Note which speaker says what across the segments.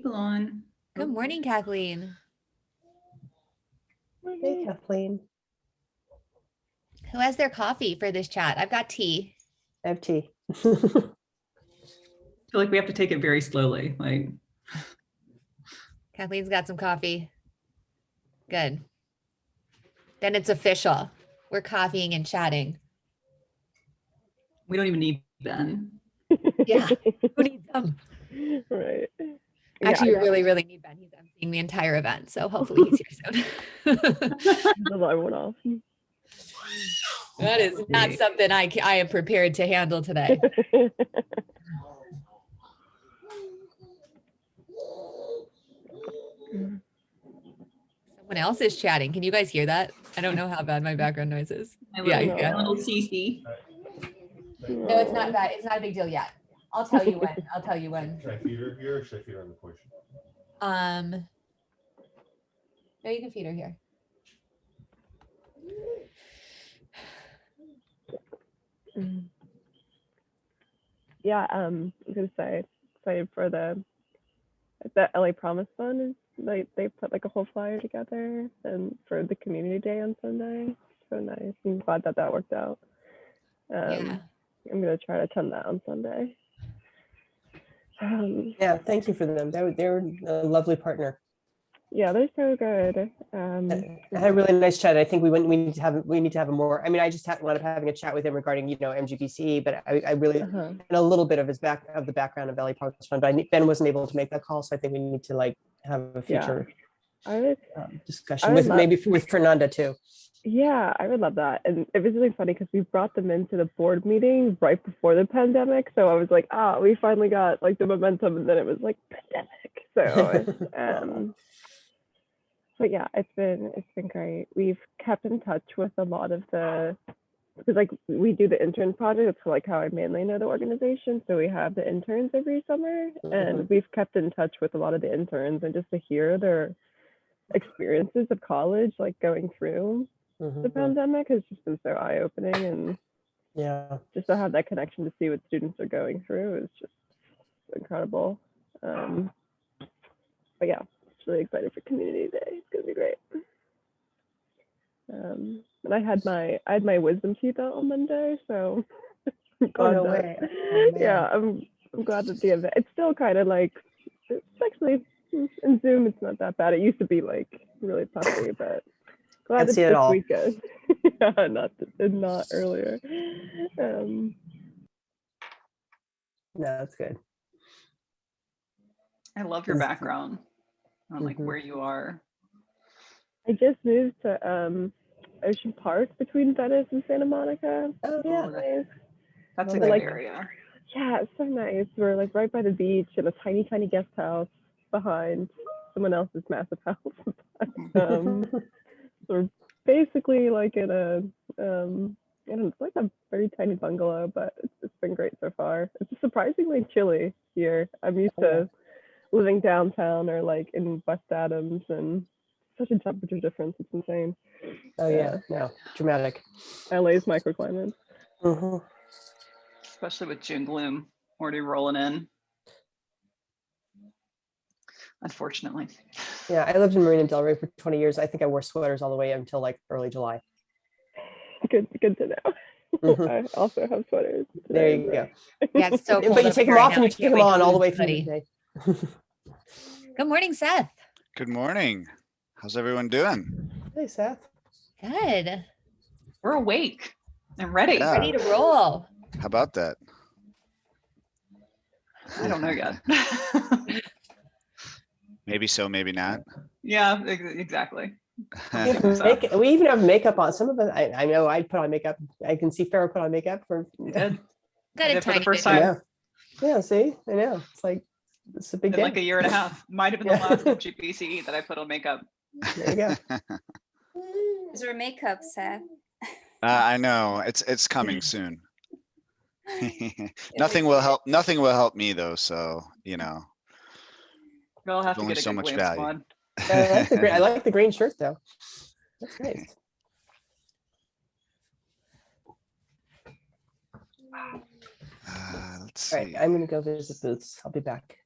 Speaker 1: people on.
Speaker 2: Good morning, Kathleen.
Speaker 3: Hey, Kathleen.
Speaker 2: Who has their coffee for this chat? I've got tea.
Speaker 3: I have tea.
Speaker 1: I feel like we have to take it very slowly. Like
Speaker 2: Kathleen's got some coffee. Good. Then it's official. We're coffeeing and chatting.
Speaker 1: we don't even need Ben.
Speaker 2: Yeah. Who needs them?
Speaker 4: Right.
Speaker 2: Actually, we really need Ben. He's emceeing the entire event, so hopefully he's here soon.
Speaker 4: The alarm went off.
Speaker 2: That is not something I am prepared to handle today. Someone else is chatting. Can you guys hear that? I don't know how bad my background noise is.
Speaker 1: Yeah,
Speaker 2: Yeah.
Speaker 1: little CC.
Speaker 2: No, it's not bad. It's not a big deal yet. I'll tell you when. I'll tell you when.
Speaker 5: Should I feed her here or should I feed her on the porch?
Speaker 2: No, you can feed her here.
Speaker 4: Yeah, I'm gonna say excited for the LA Promise Fund. Is like they put like a whole flyer together and for the community day on Sunday. So nice. I'm glad that worked out.
Speaker 2: Yeah.
Speaker 4: I'm gonna try to attend that on Sunday.
Speaker 3: Yeah, thank you for them. They're a lovely partner.
Speaker 4: Yeah, they're so good.
Speaker 3: I had a really nice chat. I think we need to have a more. I mean, I just wound up having a chat with him regarding MGBC, but I really know a little bit of the background of LA Promise Fund. But Ben wasn't able to make that call, so I think we need to like have a future discussion with Fernanda too.
Speaker 4: Yeah, I would love that. And it was really funny because we brought them into the board meeting right before the pandemic. So I was like, we finally got like the momentum, and then it was like pandemic. So but yeah, it's been great. We've kept in touch with a lot of because like we do the intern project. It's like how I mainly know the organization. So we have the interns every summer, and we've kept in touch with a lot of the interns, and just to hear their experiences of college, like going through the pandemic, has just been so eye-opening, and just to have that connection to see what students are going through is just incredible. But yeah, it's really excited for community day. It's gonna be great. And I had my wisdom teeth out on Monday, so I'm glad I'm glad that the event, it's still kind of like, it's actually in Zoom it's not that bad. It used to be like really puffy, but glad it's this weekend. Yeah, not earlier.
Speaker 3: No, that's good.
Speaker 1: I love your background on like where you are.
Speaker 4: I just moved to Ocean Park between Venice and Santa Monica.
Speaker 3: Oh yeah,
Speaker 4: nice.
Speaker 1: That's a good area.
Speaker 4: Yeah, it's so nice. We're like right by the beach in a tiny guest house behind someone else's massive house. So we're basically like in a it's like a very tiny bungalow, but it's been great so far. It's surprisingly chilly here. I'm used to living downtown or like in West Adams, and such a temperature difference. It's insane.
Speaker 3: Oh yeah, no, dramatic.
Speaker 4: LA's microclimate.
Speaker 1: Especially with June gloom already rolling in. Unfortunately.
Speaker 3: Yeah, I lived in Marina Del Rey for 20 years. I think I wore sweaters all the way until like early July.
Speaker 4: Good to know. I also have sweaters.
Speaker 3: There you go.
Speaker 2: Yeah, it's so cold.
Speaker 3: But you take them off and you take them on all the way through the day.
Speaker 2: Good morning, Seth.
Speaker 6: Good morning. How's everyone doing?
Speaker 3: Hey, Seth.
Speaker 2: Good.
Speaker 1: We're awake and ready.
Speaker 6: Yeah.
Speaker 2: Ready to roll.
Speaker 6: How about that?
Speaker 1: I don't know yet.
Speaker 6: Maybe so, maybe not.
Speaker 1: Yeah, exactly.
Speaker 3: We even have makeup on. Some of us, I know I put on makeup. I can see Farrah put on makeup for
Speaker 2: Got it
Speaker 1: for the first time.
Speaker 3: Yeah, see, I know. It's like, it's a big day.
Speaker 1: Like a year and a half. Might have been the last USGBC that I put on makeup.
Speaker 3: There you go.
Speaker 7: Is there makeup, Seth?
Speaker 6: I know it's coming soon. Nothing will help me though. So
Speaker 1: We'll have to
Speaker 6: only
Speaker 1: get a
Speaker 6: so
Speaker 1: good
Speaker 6: much
Speaker 1: glam
Speaker 6: value.
Speaker 1: squad.
Speaker 3: I like the green shirt though. That's nice.
Speaker 6: Let's see.
Speaker 3: All right, I'm gonna go visit Boots. I'll be back.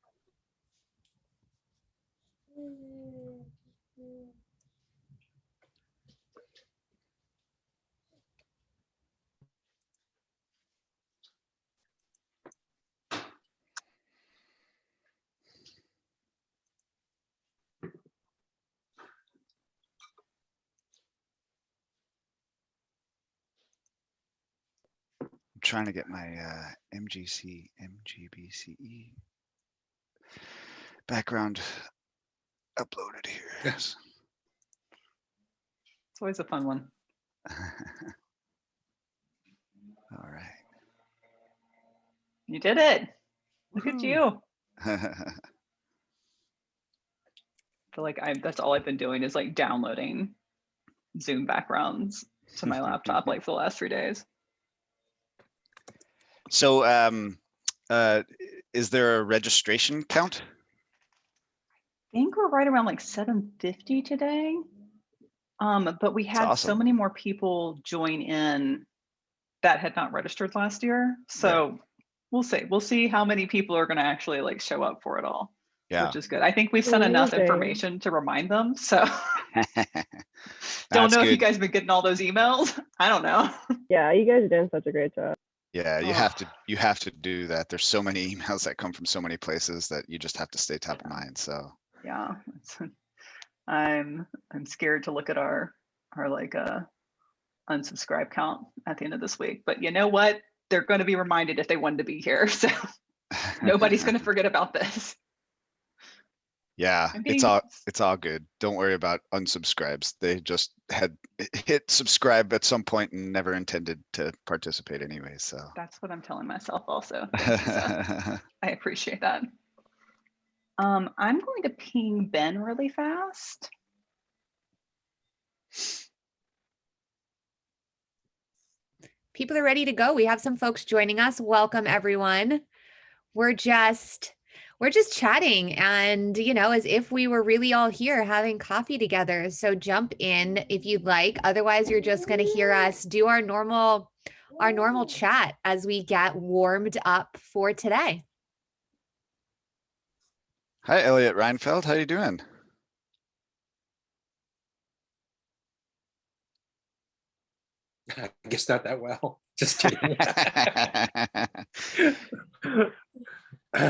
Speaker 6: trying to get my MGBCE background uploaded here.
Speaker 1: It's always a fun one.
Speaker 6: All right.
Speaker 1: You did it. Look at you. I feel like that's all I've been doing is like downloading Zoom backgrounds to my laptop like for the last 3 days.
Speaker 6: So, is there a registration count?
Speaker 1: I think we're right around like 750 today. But we had so
Speaker 6: awesome.
Speaker 1: many more people join in that had not registered last year. So we'll see. We'll see how many people are going to actually like show up for it all.
Speaker 6: Yeah.
Speaker 1: Which is good. I think we've sent enough
Speaker 4: Amazing.
Speaker 1: information to remind them. So don't know if you guys been getting all those emails. I don't know.
Speaker 4: Yeah, you guys are doing such a great job.
Speaker 6: Yeah, you
Speaker 1: Oh.
Speaker 6: have to do that. There's so many emails that come from so many places that you just have to stay top of mind. So
Speaker 1: Yeah. I'm scared to look at our like unsubscribe count at the end of this week. But you know what? They're going to be reminded if they wanted to be here. So nobody's going to forget about this.
Speaker 6: yeah,
Speaker 1: I'm
Speaker 6: it's
Speaker 1: being-
Speaker 6: all good. Don't worry about unsubscribes. They just had hit subscribe at some point and never intended to participate anyway. So
Speaker 1: That's what I'm telling myself also. Thank you, Seth. I appreciate that. I'm going to ping Ben really fast.
Speaker 2: People are ready to go. We have some folks joining us. Welcome, everyone. We're just chatting and, you know, as if we were really all here having coffee together. So jump in if you'd like. Otherwise, you're just going to hear us do our normal chat as we get warmed up for today.
Speaker 6: hi, Elliot Reinfeld. How you doing?
Speaker 8: I guess not that well. Just kidding.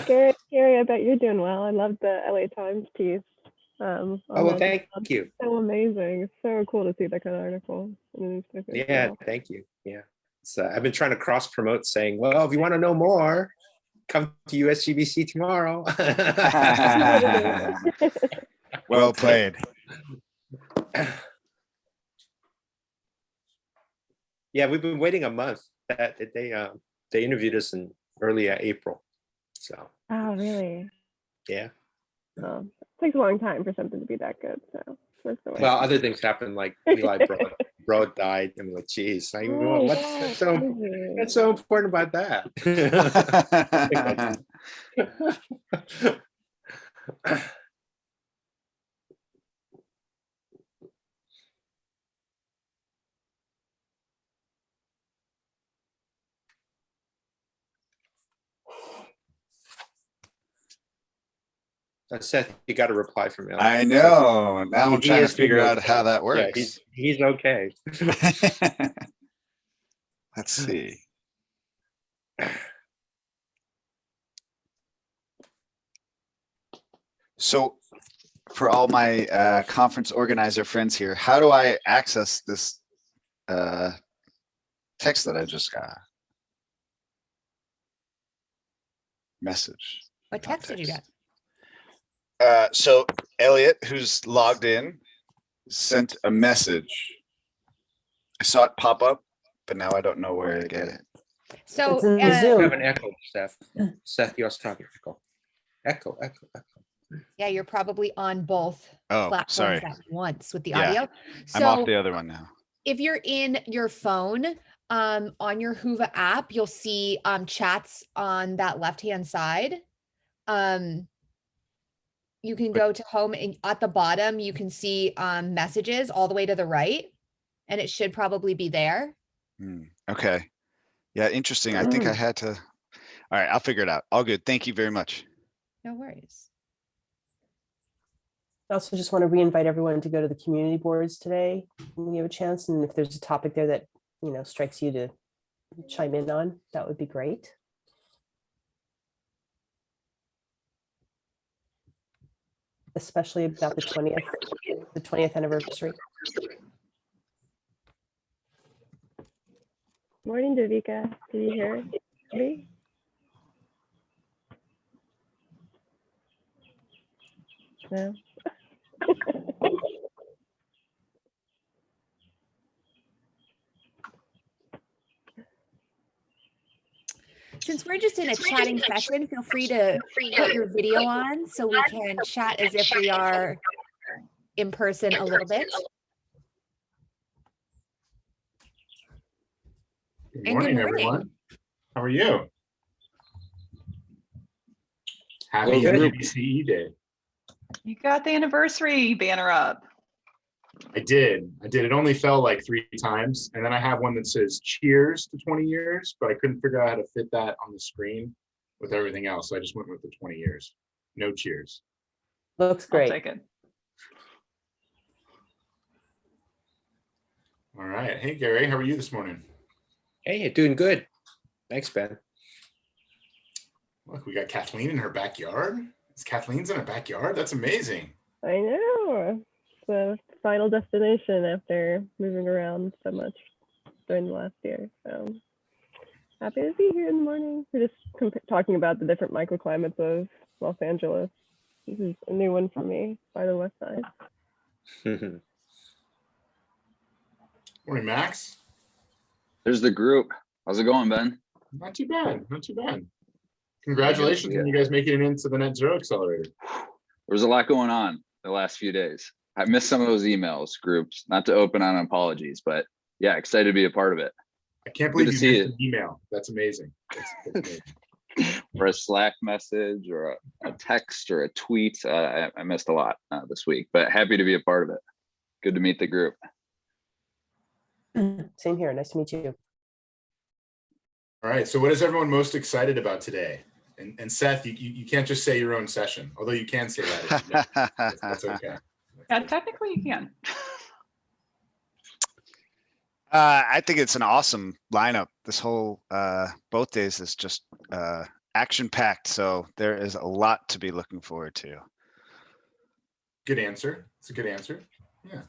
Speaker 4: Gary, I bet you're doing well. I love the LA Times piece.
Speaker 8: Oh, well, thank you.
Speaker 4: So amazing. It's so cool to see that kind of article in the newspaper.
Speaker 8: Yeah, thank you. Yeah. So I've been trying to cross promote saying, well, if you want to know more, come to USGBC tomorrow.
Speaker 6: Well played.
Speaker 8: Yeah, we've been waiting a month. That they interviewed us in early April. So
Speaker 4: Oh, really?
Speaker 8: yeah.
Speaker 4: Oh, it takes a long time for something to be that good. So
Speaker 8: Well, other things happened, like Eli Broad died. I'm like, geez, what's so important about that? Seth, you got a reply from him.
Speaker 6: I know. Now I'm trying to figure out how that
Speaker 8: Yeah,
Speaker 6: works.
Speaker 8: he's okay.
Speaker 6: Let's see. So for all my conference organizer friends here, how do I access this text that I just got? Message.
Speaker 2: What text did you get?
Speaker 6: So Elliot, who's logged in, sent a message. I saw it pop up, but now I don't know where to get it.
Speaker 2: So
Speaker 3: It's in
Speaker 8: You
Speaker 3: Zoom.
Speaker 8: have an echo, Seth. Seth, you also have an echo. Echo.
Speaker 2: yeah, you're probably on both
Speaker 6: Oh,
Speaker 2: platforms
Speaker 6: sorry.
Speaker 2: at once with the
Speaker 6: Yeah,
Speaker 2: audio.
Speaker 6: I'm off
Speaker 2: So
Speaker 6: the other one now.
Speaker 2: if you're in your phone, on your Hoova app, you'll see chats on that left-hand side. You can go to home and at the bottom, you can see messages all the way to the right, and it should probably be there.
Speaker 6: Okay. Yeah, interesting. I think I had to. All right, I'll figure it out. All good. Thank you very much.
Speaker 2: No worries.
Speaker 3: I also just want to re-invite everyone to go to the community boards today when you have a chance. And if there's a topic there that, you know, strikes you to chime in on, that would be great. Especially about the 20th anniversary.
Speaker 4: Morning, Davika. Did you hear me? No.
Speaker 2: Since we're just in a chatting session, feel free to put your video on so we can chat as if we are in person a little bit.
Speaker 9: Good
Speaker 2: And good
Speaker 9: morning,
Speaker 2: morning.
Speaker 9: everyone. How are you? Happy
Speaker 10: Well, good.
Speaker 9: USGBC Day.
Speaker 1: You got the anniversary banner up.
Speaker 9: I did. It only fell like 3 times. And then I have one that says cheers to 20 years, but I couldn't figure out how to fit that on the screen with everything else. So I just went with the 20 years. No cheers.
Speaker 3: Looks
Speaker 1: I'll
Speaker 3: great.
Speaker 1: take it.
Speaker 9: All right. Hey, Gary, how are you this morning?
Speaker 8: Hey, doing good. Thanks, Ben.
Speaker 9: Look, we got Kathleen in her backyard. Kathleen's in her backyard? That's amazing.
Speaker 4: I know. It's the final destination after moving around so much during the last year. So happy to be here in the morning. We're just talking about the different microclimates of Los Angeles. This is a new one for me by the west side.
Speaker 9: Morning, Max.
Speaker 10: There's the group. How's it going, Ben?
Speaker 9: Not too bad. Not too bad. Congratulations on you guys making it into the Net Zero Accelerator.
Speaker 10: There was a lot going on the last few days. I missed some of those emails groups, not to open on apologies, but yeah, excited to be a part of it.
Speaker 9: I can't
Speaker 10: Good
Speaker 9: believe
Speaker 10: to
Speaker 9: you
Speaker 10: see
Speaker 9: missed an email. That's amazing. That's amazing.
Speaker 10: Or a Slack message or a text or a tweet. I missed a lot this week, but happy to be a part of it. Good to meet the group.
Speaker 3: Same here. Nice to meet you.
Speaker 9: All right. So what is everyone most excited about today? And Seth, you can't just say your own session, although you can say that. That's okay.
Speaker 1: Yeah, technically you can.
Speaker 6: I think it's an awesome lineup. This whole both days is just action packed. So there is a lot to be looking forward to.
Speaker 9: Good answer. It's a good answer. Yeah.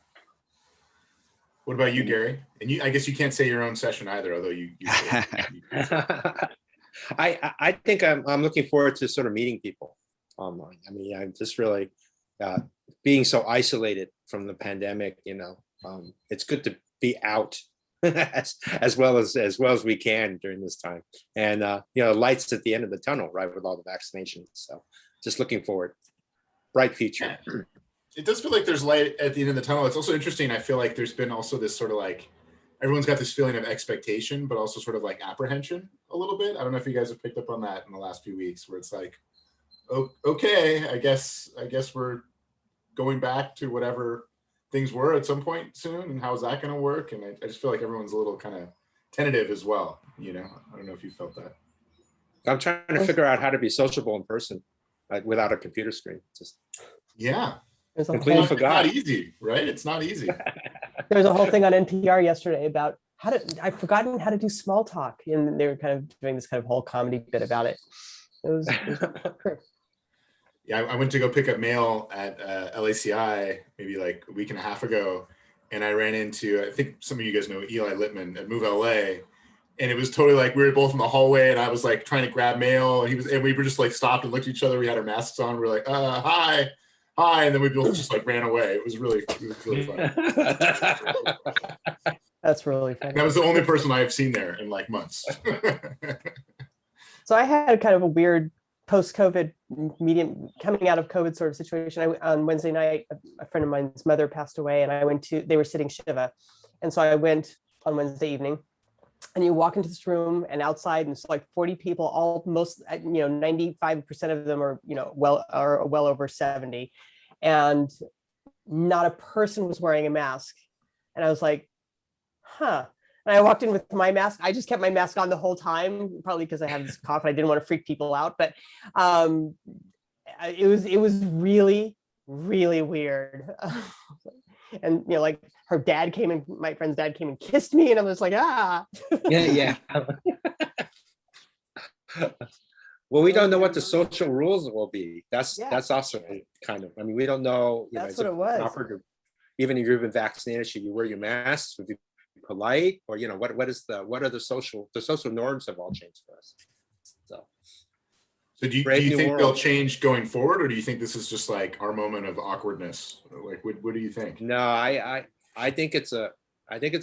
Speaker 9: What about you, Gary? And I guess you can't say your own session either, although you
Speaker 8: I think I'm looking forward to sort of meeting people online. I mean, I'm just really being so isolated from the pandemic. It's good to be out as well as we can during this time, and lights at the end of the tunnel, right, with all the vaccinations. So just looking forward, bright future.
Speaker 9: Yeah. It does feel like there's light at the end of the tunnel. It's also interesting. I feel like there's been also this sort of like, everyone's got this feeling of expectation, but also sort of like apprehension a little bit. I don't know if you guys have picked up on that in the last few weeks, where it's like, oh, okay, I guess we're going back to whatever things were at some point soon, and how is that going to work? And I just feel like everyone's a little kind of tentative as well. I don't know if you felt that.
Speaker 8: I'm trying to figure out how to be sociable in person, like without a computer screen. Just
Speaker 9: yeah.
Speaker 8: Completely
Speaker 9: It's
Speaker 8: forgot.
Speaker 9: not easy, right? It's not easy.
Speaker 3: There was a whole thing on NPR yesterday about I've forgotten how to do small talk, and they were kind of doing this kind of whole comedy bit about it. It was
Speaker 9: Yeah, I went to go pick up mail at LACI maybe like a week and a half ago, and I ran into, I think some of you guys know Eli Littman at Move LA, and it was totally like we were both in the hallway, and I was like trying to grab mail, and we were just like stopped and looked at each other. We had our masks on. We were like, hi, and then we both just like ran away. It was really funny.
Speaker 3: That's really funny.
Speaker 9: That was the only person I've seen there in like months.
Speaker 3: So I had kind of a weird post-COVID medium coming out of COVID sort of situation. On Wednesday night, a friend of mine's mother passed away, and they were sitting Shiva. And so I went on Wednesday evening, and you walk into this room, and outside, and it's like 40 people, almost, 95% of them are, well over 70. And not a person was wearing a mask. And I was like, huh. And I walked in with my mask. I just kept my mask on the whole time, probably because I have this cough and I didn't want to freak people out. But it was really, really weird. And like her dad came and my friend's dad came and kissed me, and I was like, ah.
Speaker 8: Yeah. Well, we don't know what the social rules will be. That's also kind of. I mean, we don't know.
Speaker 3: That's what it was.
Speaker 8: Even if you've been vaccinated, should you wear your masks? polite, or what are the social norms have all changed for us.
Speaker 9: So do you think they'll change going forward, or do you think this is just like our moment of awkwardness? Like, what do you think?
Speaker 8: No, I think it's a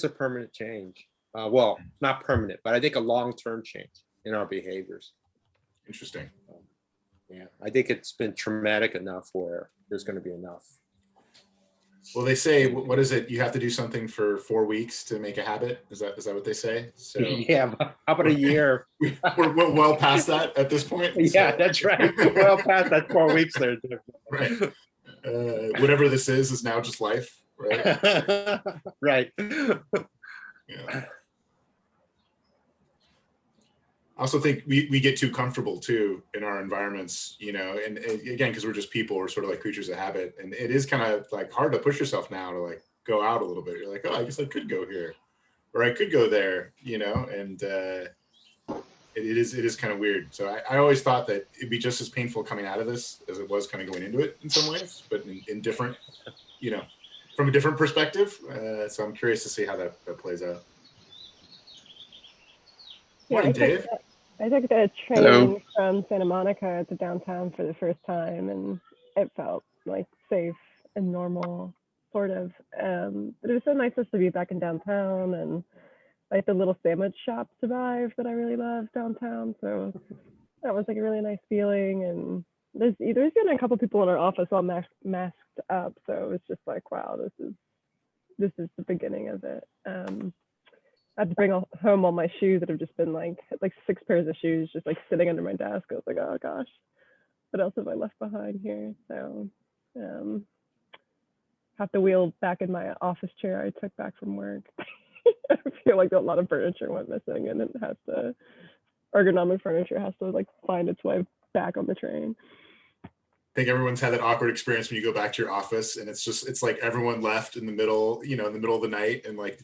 Speaker 8: permanent change. Well, not permanent, but I think a long-term change in our behaviors.
Speaker 9: Interesting.
Speaker 8: Yeah, I think it's been traumatic enough where there's going to be enough.
Speaker 9: Well, they say, what is it? You have to do something for 4 weeks to make a habit. Is that what they say? So
Speaker 8: yeah, how about a year?
Speaker 9: We're well past that at this point.
Speaker 8: Yeah, that's right. Well past that 4 weeks there.
Speaker 9: Right. Whatever this is now just life, right?
Speaker 8: Right.
Speaker 9: Yeah. I also think we get too comfortable too in our environments, and again, because we're just people, we're sort of like creatures of habit, and it is kind of like hard to push yourself now to like go out a little bit. You're like, oh, I guess I could go here, or I could go there, and it is kind of weird. So I always thought that it'd be just as painful coming out of this as it was kind of going into it in some ways, but in different, from a different perspective. So I'm curious to see how that plays out. Morning, Dave.
Speaker 4: I took the train from Santa Monica to downtown for the first time, and it felt like safe and normal, sort of. But it was so nice just to be back in downtown, and like the little sandwich shop survived that I really love downtown. So that was like a really nice feeling. And there's been a couple people in our office all masked up, so it was just like, wow, this is the beginning of it. I had to bring home all my shoes that have just been like 6 pairs of shoes just like sitting under my desk. I was like, oh gosh, what else have I left behind here? So have to wheel back in my office chair I took back from work. I feel like a lot of furniture went missing, and ergonomic furniture has to like find its way back on the train.
Speaker 9: I think everyone's had that awkward experience when you go back to your office, and it's like everyone left in the middle, in the middle of the night, and like,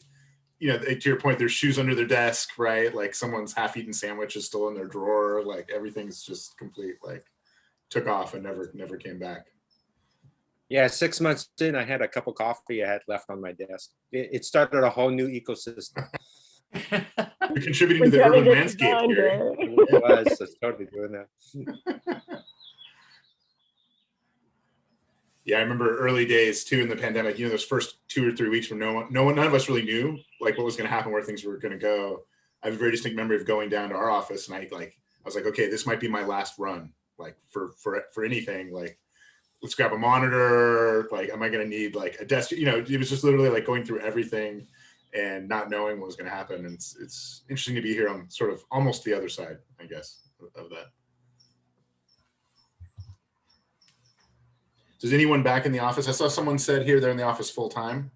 Speaker 9: to your point, there's shoes under their desk, right? Like someone's half-eaten sandwich is still in their drawer. Like everything's just complete, like took off and never came back.
Speaker 8: Yeah, 6 months in, I had a cup of coffee I had left on my desk. It started a whole new ecosystem.
Speaker 9: You're contributing to the urban landscape here.
Speaker 8: It was. It's totally doing that.
Speaker 9: Yeah, I remember early days too in the pandemic. Those first 2 or 3 weeks where none of us really knew like what was going to happen, where things were going to go. I have a very distinct memory of going down to our office, and I was like, okay, this might be my last run, like for anything. Like, let's grab a monitor. Like, am I going to need like a desk? It was just literally like going through everything and not knowing what was going to happen. And it's interesting to be here on sort of almost the other side, I guess, of that. Does anyone back in the office? I saw someone said here they're in the office full time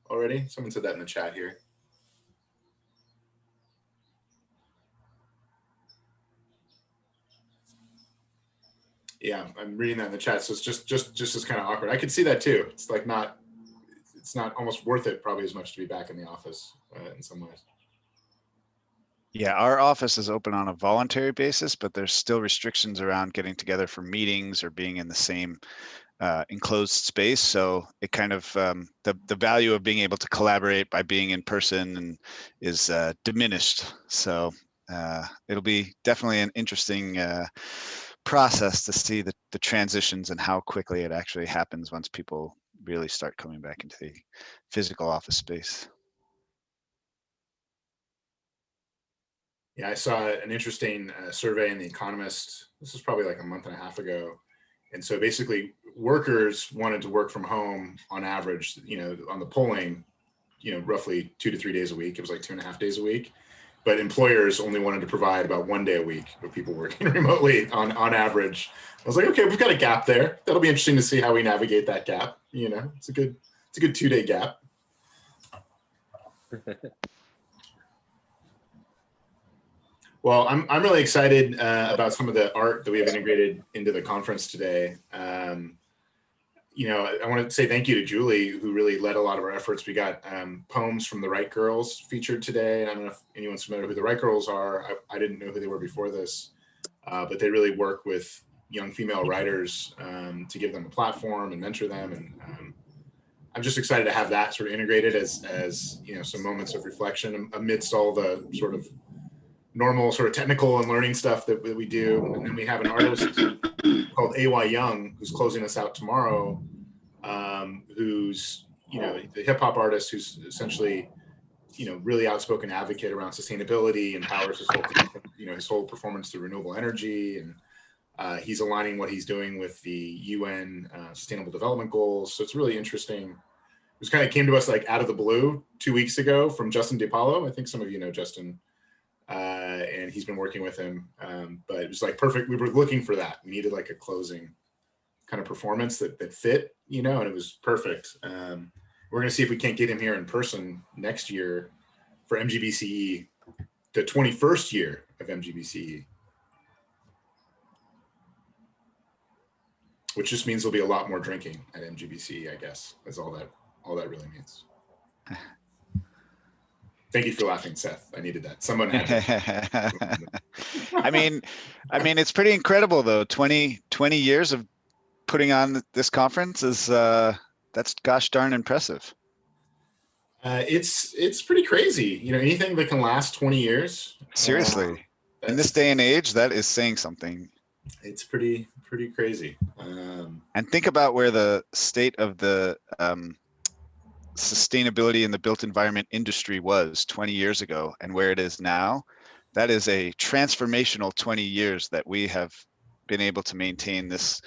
Speaker 9: already. Someone said that in the chat here. Yeah, I'm reading that in the chat. So it's just as kind of awkward. I could see that too. It's like it's not almost worth it probably as much to be back in the office in some ways.
Speaker 6: Yeah, our office is open on a voluntary basis, but there's still restrictions around getting together for meetings or being in the same enclosed space. So it kind of the value of being able to collaborate by being in person is diminished. So it'll be definitely an interesting process to see the transitions and how quickly it actually happens once people really start coming back into the physical office space.
Speaker 9: Yeah, I saw an interesting survey in The Economist. This was probably like a month and a half ago. And so basically workers wanted to work from home on average, on the polling, roughly 2 to 3 days a week. It was like 2.5 days a week. But employers only wanted to provide about 1 day a week of people working remotely on average. I was like, okay, we've got a gap there. That'll be interesting to see how we navigate that gap. It's a good 2-day gap. Well, I'm really excited about some of the art that we have integrated into the conference today. I want to say thank you to Julie, who really led a lot of our efforts. We got poems from the Right Girls featured today. And I don't know if anyone's familiar who the Right Girls are. I didn't know who they were before this, but they really work with young female writers to give them a platform and mentor them. And I'm just excited to have that sort of integrated as you know, some moments of reflection amidst all the sort of normal sort of technical and learning stuff that we do. And then we have an artist called A.Y. Young, who's closing us out tomorrow, who's, you know, the hip hop artist who's essentially, you know, really outspoken advocate around sustainability and powers his whole, you know, his whole performance through renewable energy. And he's aligning what he's doing with the UN Sustainable Development Goals. So it's really interesting. It was kind of came to us like out of the blue 2 weeks ago from Justin DePaulo. I think some of you know Justin, and he's been working with him. But it was like perfect. We were looking for that. We needed like a closing kind of performance that fit, you know, and it was perfect. We're going to see if we can't get him here in person next year for MGBCE, the 21st year of MGBCE, which just means there'll be a lot more drinking at MGBCE, I guess. That's all that really means. Thank you for laughing, Seth. I needed that. Someone had to.
Speaker 6: I mean, it's pretty incredible though. 20 years of putting on this conference is that's gosh darn impressive.
Speaker 9: It's pretty crazy. You know, anything that can last 20 years.
Speaker 6: Seriously, in this day and age, that is saying something.
Speaker 9: It's pretty crazy.
Speaker 6: And think about where the state of the sustainability in the built environment industry was 20 years ago and where it is now. That is a transformational 20 years that we have been able to maintain this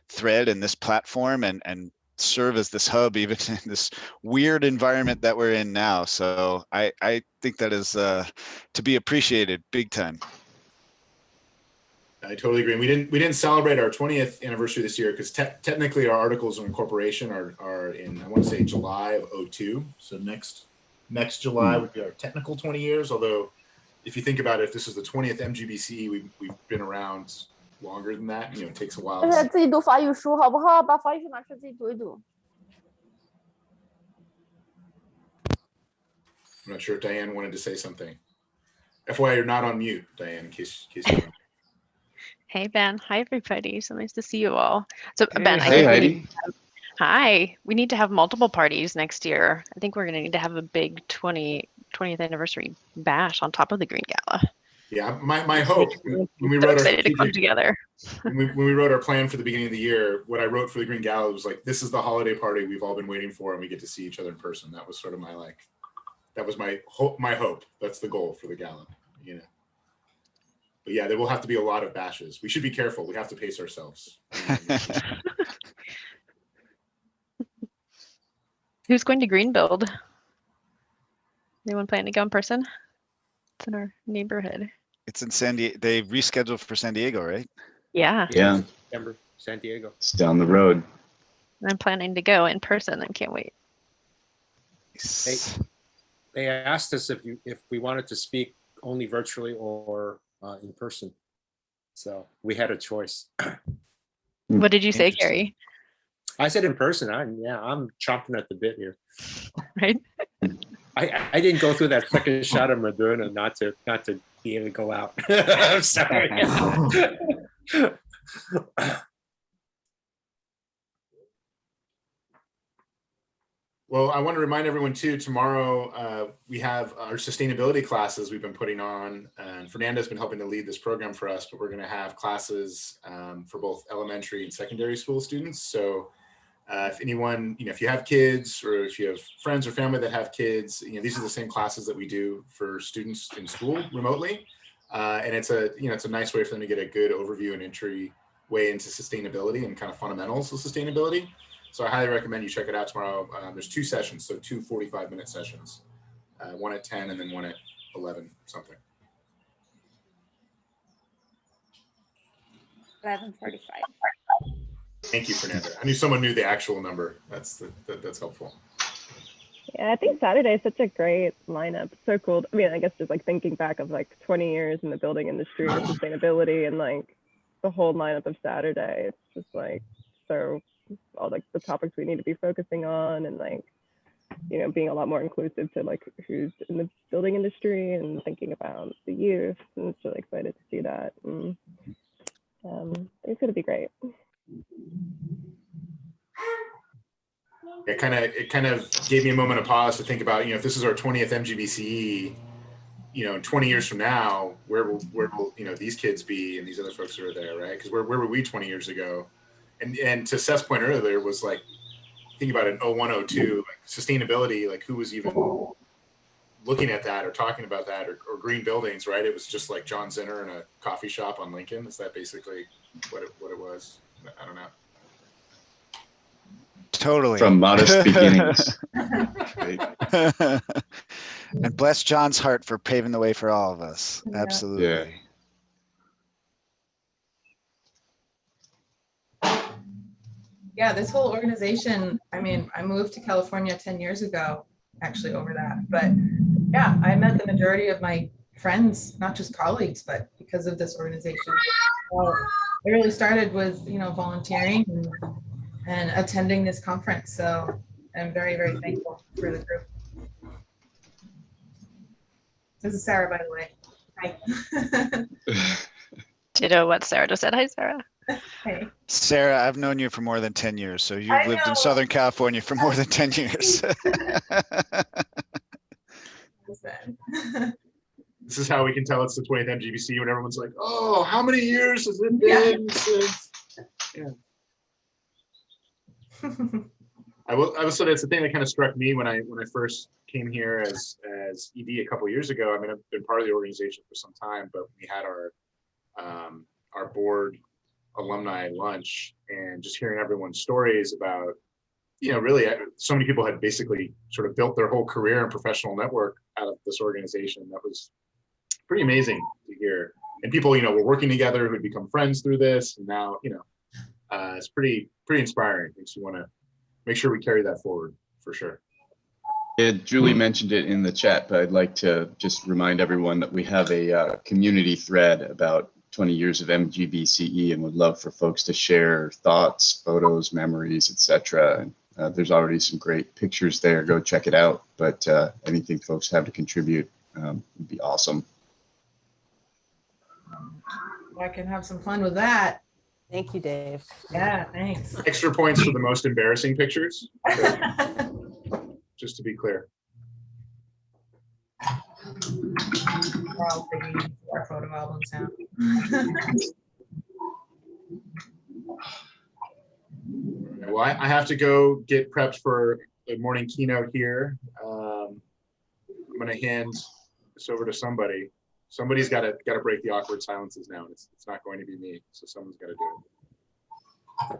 Speaker 6: thread and this platform and serve as this hub even in this weird environment that we're in now. So I think that is to be appreciated big time.
Speaker 9: I totally agree. We didn't celebrate our 20th anniversary this year because technically our articles of incorporation are in, I want to say, July of 2002. So next July would be our technical 20 years. Although if you think about it, if this is the 20th MGBC, we've been around longer than that. You know, it takes a while.
Speaker 11: 自己读法语书好不好？把法语书拿出来自己读一读。
Speaker 9: I'm not sure if Diane wanted to say something. FYI, you're not on mute, Diane, in case you want.
Speaker 12: Hey, Ben. Hi, everybody. So nice to see you all. So,
Speaker 6: Hey,
Speaker 12: Ben,
Speaker 6: hey,
Speaker 12: I
Speaker 6: Heidi.
Speaker 12: hi. We need to have multiple parties next year. I think we're going to need to have a big 20th anniversary bash on top of the Green Gala.
Speaker 9: Yeah, my hope when we
Speaker 12: So
Speaker 9: wrote
Speaker 12: excited to come together.
Speaker 9: when we wrote our plan for the beginning of the year, what I wrote for the Green Gala was like, this is the holiday party we've all been waiting for, and we get to see each other in person. That was sort of that was my hope. That's the goal for the gala, you know. But yeah, there will have to be a lot of bashes. We should be careful. We have to pace ourselves.
Speaker 12: Who's going to Greenbuild? Anyone planning to go in person? It's in our neighborhood.
Speaker 6: It's in San Diego. They rescheduled for San Diego, right?
Speaker 12: Yeah.
Speaker 10: Yeah,
Speaker 8: September, San Diego.
Speaker 10: it's down the road.
Speaker 12: I'm planning to go in person. I can't wait.
Speaker 8: They asked us if we wanted to speak only virtually or in person. So we had a choice.
Speaker 12: What did you say,
Speaker 6: Interesting.
Speaker 12: Carrie?
Speaker 8: I said in person. I'm chomping at the bit here.
Speaker 12: Right?
Speaker 8: I didn't go through that second shot of Moderna not to be able to go out. I'm sorry.
Speaker 9: Well, I want to remind everyone too, tomorrow we have our sustainability classes we've been putting on, and Fernanda's been helping to lead this program for us, but we're going to have classes for both elementary and secondary school students. So if anyone, you know, if you have kids or if you have friends or family that have kids, you know, these are the same classes that we do for students in school remotely. And it's a nice way for them to get a good overview and entry way into sustainability and kind of fundamentals of sustainability. So I highly recommend you check it out tomorrow. There's 2 sessions, so 2 45-minute sessions, one at 10 and then one at 11 something.
Speaker 7: 11:45.
Speaker 9: Thank you, Fernanda. I knew someone knew the actual number. That's helpful.
Speaker 4: Yeah, I think Saturday is such a great lineup. So cool. I mean, I guess just like thinking back of like 20 years in the building industry and sustainability and like the whole lineup of Saturday. It's just like so all like the topics we need to be focusing on and like, you know, being a lot more inclusive to like who's in the building industry and thinking about the youth. And it's really excited to see that. And, it's going to be great.
Speaker 9: it kind of gave me a moment of pause to think about, if this is our 20th MGBCE, in 20 years from now, where will these kids be and these other folks who are there, right? Because where were we 20 years ago? And to Seth's point earlier was like, think about it, 01, 02, like sustainability, like who was even looking at that or talking about that or green buildings, right? It was just like John Zinner in a coffee shop on Lincoln. Is that basically what it was? I don't know.
Speaker 6: Totally.
Speaker 10: From modest beginnings.
Speaker 6: And bless John's heart for paving the way for all of us.
Speaker 2: Yeah.
Speaker 6: Absolutely.
Speaker 13: Yeah, this whole organization, I mean, I moved to California 10 years ago, actually over that. But yeah, I met the majority of my friends, not just colleagues, but because of this organization. Well, it really started with, volunteering and attending this conference. So I'm very, very thankful for the group. This is Sarah, by the way. Hi.
Speaker 12: Do you know what Sarah just said? Hi, Sarah.
Speaker 13: Hey.
Speaker 6: Sarah, I've known you for more than 10 years. So you've lived in Southern California for more than 10 years.
Speaker 9: This is how we can tell it's the 20th MGBC when everyone's like, oh, how many years has it been since? Yeah. I will say that's the thing that kind of struck me when I first came here as ED a couple of years ago. I mean, I've been part of the organization for some time, but we had our board alumni lunch, and just hearing everyone's stories about, really so many people had basically sort of built their whole career and professional network out of this organization. That was pretty amazing to hear. And people, were working together who had become friends through this, and now, it's pretty inspiring. Makes you want to make sure we carry that forward for sure.
Speaker 10: Yeah, Julie mentioned it in the chat, but I'd like to just remind everyone that we have a community thread about 20 years of MGBCE and would love for folks to share thoughts, photos, memories, etc. There's already some great pictures there. Go check it out. But anything folks have to contribute would be awesome.
Speaker 13: I can have some fun with that.
Speaker 3: Thank you, Dave.
Speaker 13: Yeah, thanks.
Speaker 9: Extra points for the most embarrassing pictures. Just to be clear.
Speaker 13: We're all digging our photo albums now.
Speaker 9: Well, I have to go get prepped for the morning keynote here. I'm going to hand this over to somebody. Somebody's got to break the awkward silences now. It's not going to be me, so someone's got to do it.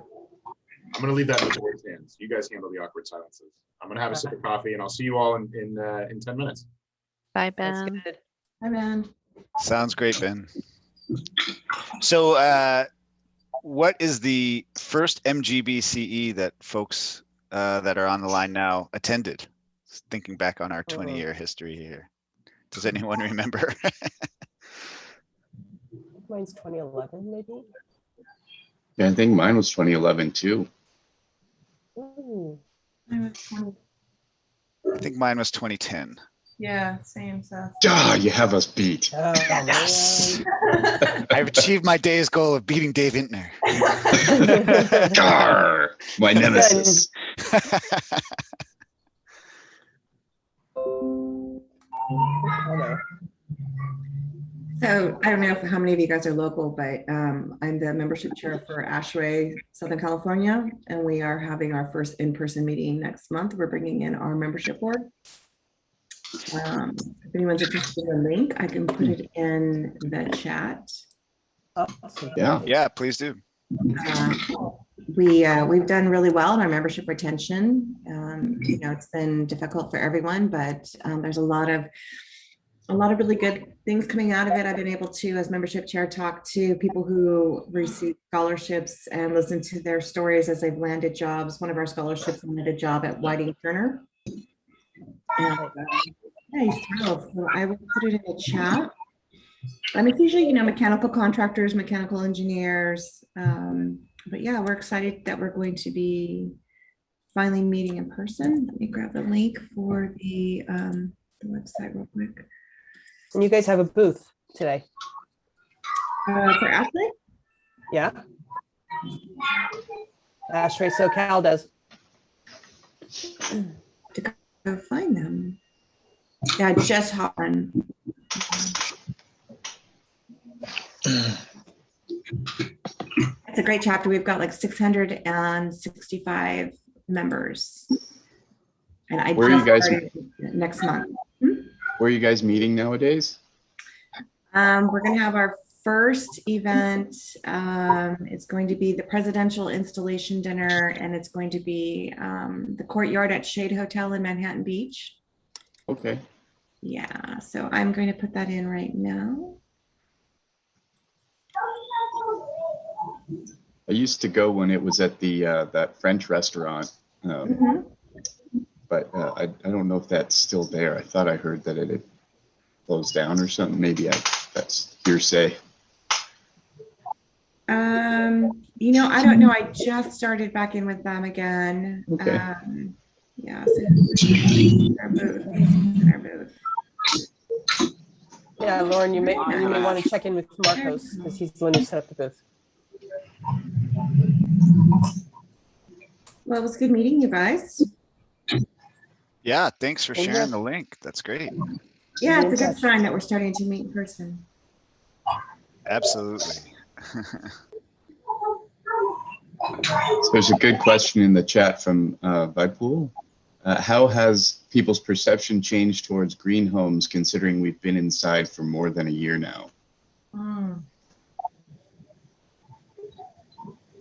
Speaker 9: I'm going to leave that in the board's hands. You guys handle the awkward silences. I'm going to have a sip of coffee, and I'll see you all in 10 minutes.
Speaker 12: Bye, Ben.
Speaker 13: Hi, Ben.
Speaker 6: Sounds great, Ben. So what is the first MGBCE that folks that are on the line now attended? Thinking back on our 20-year history here. Does anyone remember?
Speaker 3: Mine's 2011, maybe.
Speaker 10: Yeah, I think mine was 2011 too.
Speaker 3: Ooh.
Speaker 6: I think mine was 2010.
Speaker 13: Yeah, same stuff.
Speaker 10: Ah, you have us beat.
Speaker 3: Oh,
Speaker 6: Yes. I've achieved my day's goal of beating Dave Intner.
Speaker 10: Garr, my nemesis.
Speaker 14: So I don't know how many of you guys are local, but I'm the membership chair for Ashway, Southern California, and we are having our first in-person meeting next month. We're bringing in our membership board. If anyone's interested in the link, I can put it in the chat.
Speaker 6: Yeah, please do.
Speaker 14: We've done really well in our membership retention. It's been difficult for everyone, but there's a lot of really good things coming out of it. I've been able to, as membership chair, talk to people who receive scholarships and listen to their stories as they've landed jobs. One of our scholarships landed a job at Whiting Turner. And yeah, he's thrilled. So I will put it in the chat. It's usually, mechanical contractors, mechanical engineers. But yeah, we're excited that we're going to be finally meeting in person. Let me grab the link for the website real quick.
Speaker 3: And you guys have a booth today.
Speaker 14: For Ashley?
Speaker 3: Yeah. Ashray SoCal does.
Speaker 14: to go find them. Yeah, just hop on. It's a great chapter. We've got like 665 members. And I
Speaker 10: Where are you guys
Speaker 14: started next month.
Speaker 10: Where are you guys meeting nowadays?
Speaker 14: We're going to have our first event. It's going to be the presidential installation dinner, and it's going to be the courtyard at Shade Hotel in Manhattan Beach.
Speaker 10: Okay.
Speaker 14: Yeah, so I'm going to put that in right now.
Speaker 10: I used to go when it was at the that French restaurant, but I don't know if that's still there. I thought I heard that it had closed down or something. Maybe that's hearsay.
Speaker 14: You know, I don't know. I just started back in with them again.
Speaker 10: Okay.
Speaker 14: Yeah, so our booth.
Speaker 3: Yeah, Lauren, you may want to check in with Marcos because he's the one who set up the booth.
Speaker 14: Well, it was good meeting you guys.
Speaker 6: Yeah, thanks for sharing the link. That's great.
Speaker 14: Yeah, it's a good sign that we're starting to meet in person.
Speaker 6: Absolutely.
Speaker 10: So there's a good question in the chat from Vipul. How has people's perception changed towards green homes considering we've been inside for more than a year now?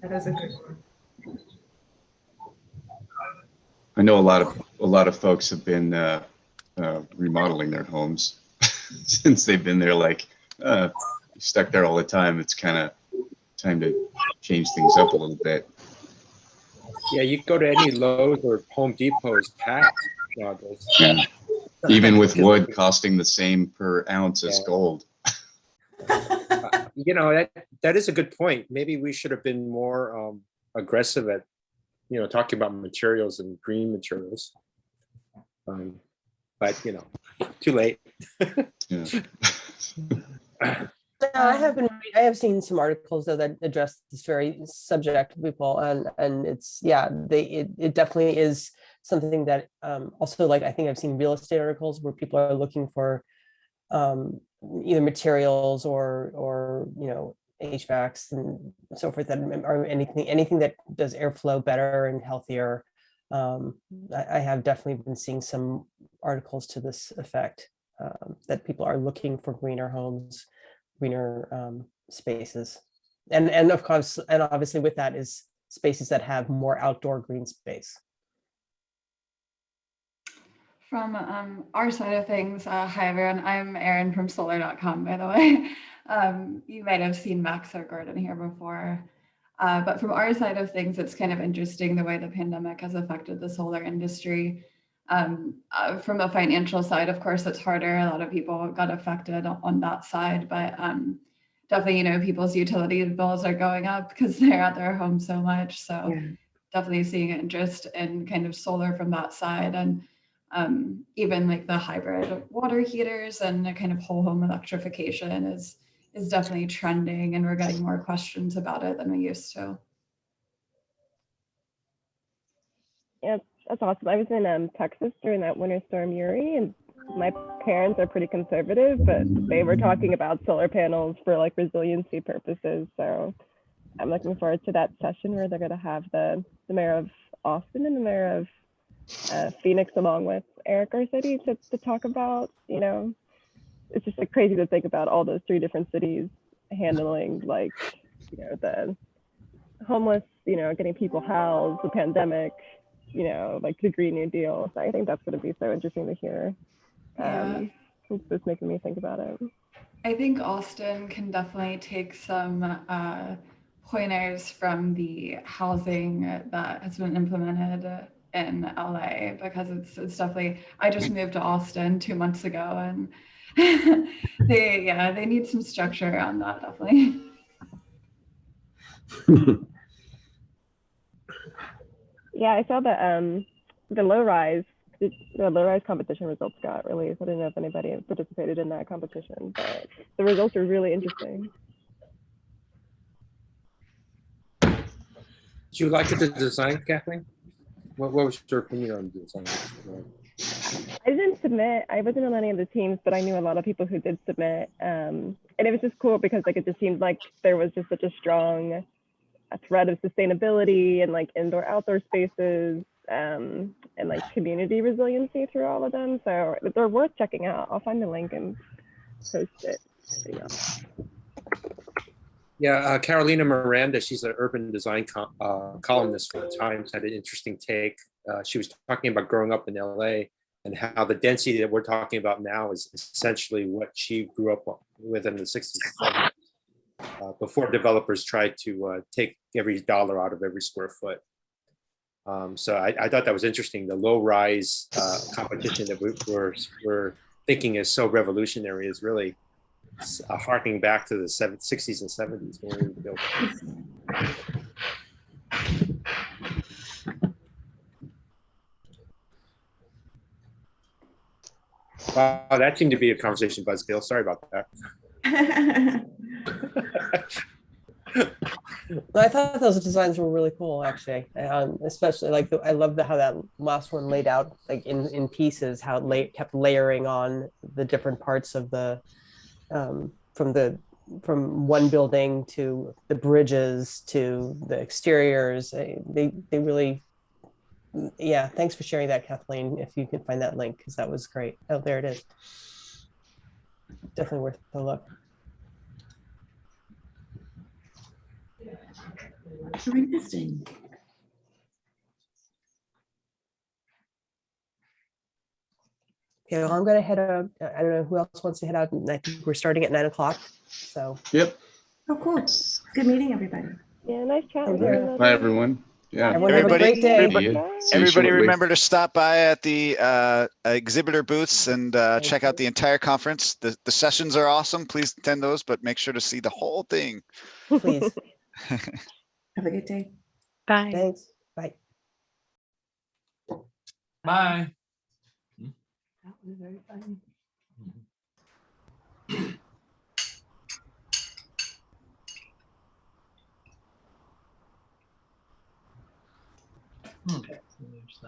Speaker 13: That is a good one.
Speaker 10: I know a lot of folks have been remodeling their homes since they've been there, like stuck there all the time. It's kind of time to change things up a little bit.
Speaker 8: Yeah, you go to any Lowe's or Home Depot's packed nowadays.
Speaker 10: Yeah. Even with wood costing the same per ounce as gold.
Speaker 8: You know, that is a good point. Maybe we should have been more aggressive at, you know, talking about materials and green materials. But you know, too late.
Speaker 10: Yeah.
Speaker 3: I have seen some articles though that address this very subject with people, and it's it definitely is something that also, like, I think I've seen real estate articles where people are looking for either materials or you know, HVACs and so forth, that or anything that does airflow better and healthier. I have definitely been seeing some articles to this effect, that people are looking for greener homes, greener spaces, and of course, and obviously with that is spaces that have more outdoor green space.
Speaker 15: From our side of things, hi everyone, I'm Erin from solar.com, by the way. You might have seen Max or Gordon here before. But from our side of things, it's kind of interesting the way the pandemic has affected the solar industry. From a financial side, of course, it's harder. A lot of people got affected on that side, but definitely, you know, people's utility bills are going up because they're at their home so much. So definitely seeing interest in kind of solar from that side, and even like the hybrid water heaters and the kind of whole home electrification is definitely trending, and we're getting more questions about it than we used to.
Speaker 4: Yeah, that's awesome. I was in Texas during that winter storm Uri, and my parents are pretty conservative, but they were talking about solar panels for like resiliency purposes. So I'm looking forward to that session where they're going to have the mayor of Austin and the mayor of Phoenix, along with Eric Garcetti, to talk about, you know, it's just like crazy to think about all those 3 different cities handling, like, you know, the homeless, you know, getting people housed, the pandemic, you know, like the Green New Deal. So I think that's going to be so interesting to hear. It's just making me think about it.
Speaker 15: I think Austin can definitely take some pointers from the housing that has been implemented in LA, because it's definitely, I just moved to Austin 2 months ago, and they need some structure around that, definitely.
Speaker 4: Yeah, I saw the low rise competition results got released. I don't know if anybody participated in that competition, but the results are really interesting.
Speaker 8: Did you like the design, Kathleen? What was your opinion on this?
Speaker 4: I didn't submit. I wasn't on any of the teams, but I knew a lot of people who did submit. And it was just cool because like it just seemed like there was just such a strong thread of sustainability and like indoor outdoor spaces and like community resiliency through all of them. So they're worth checking out. I'll find the link and post it.
Speaker 8: Yeah, Carolina Miranda, she's an urban design columnist for the Times, had an interesting take. She was talking about growing up in LA and how the density that we're talking about now is essentially what she grew up with in the 60s and 70s, before developers tried to take every dollar out of every square foot. So I thought that was interesting. The low rise competition that we're thinking is so revolutionary is really harking back to the 60s and 70s when we built it. Wow, that seemed to be a conversation buzzkill. Sorry about that.
Speaker 3: I thought those designs were really cool, actually. Especially like I love how that last one laid out like in pieces, how it kept layering on the different parts of the from one building to the bridges to the exteriors. They really, yeah. Thanks for sharing that, Kathleen. If you can find that link, because that was great. Oh, there it is. Definitely worth a look.
Speaker 14: So interesting.
Speaker 3: Okay, well, I'm gonna head out. I don't know who else wants to head out. I think we're starting at 9 o'clock. So.
Speaker 10: Yep.
Speaker 14: Oh, cool. Good meeting, everybody.
Speaker 4: Yeah, nice chat with
Speaker 3: Yeah.
Speaker 4: everybody.
Speaker 10: Bye, everyone. Yeah.
Speaker 3: Everyone have a great day.
Speaker 6: Everybody remember to stop by at the exhibitor booths and check out the entire conference. The sessions are awesome. Please attend those, but make sure to see the whole thing.
Speaker 3: Please.
Speaker 14: Have a good day.
Speaker 12: Bye.
Speaker 3: Thanks. Bye.
Speaker 16: Bye.
Speaker 11: That was very funny.
Speaker 16: Okay, so there's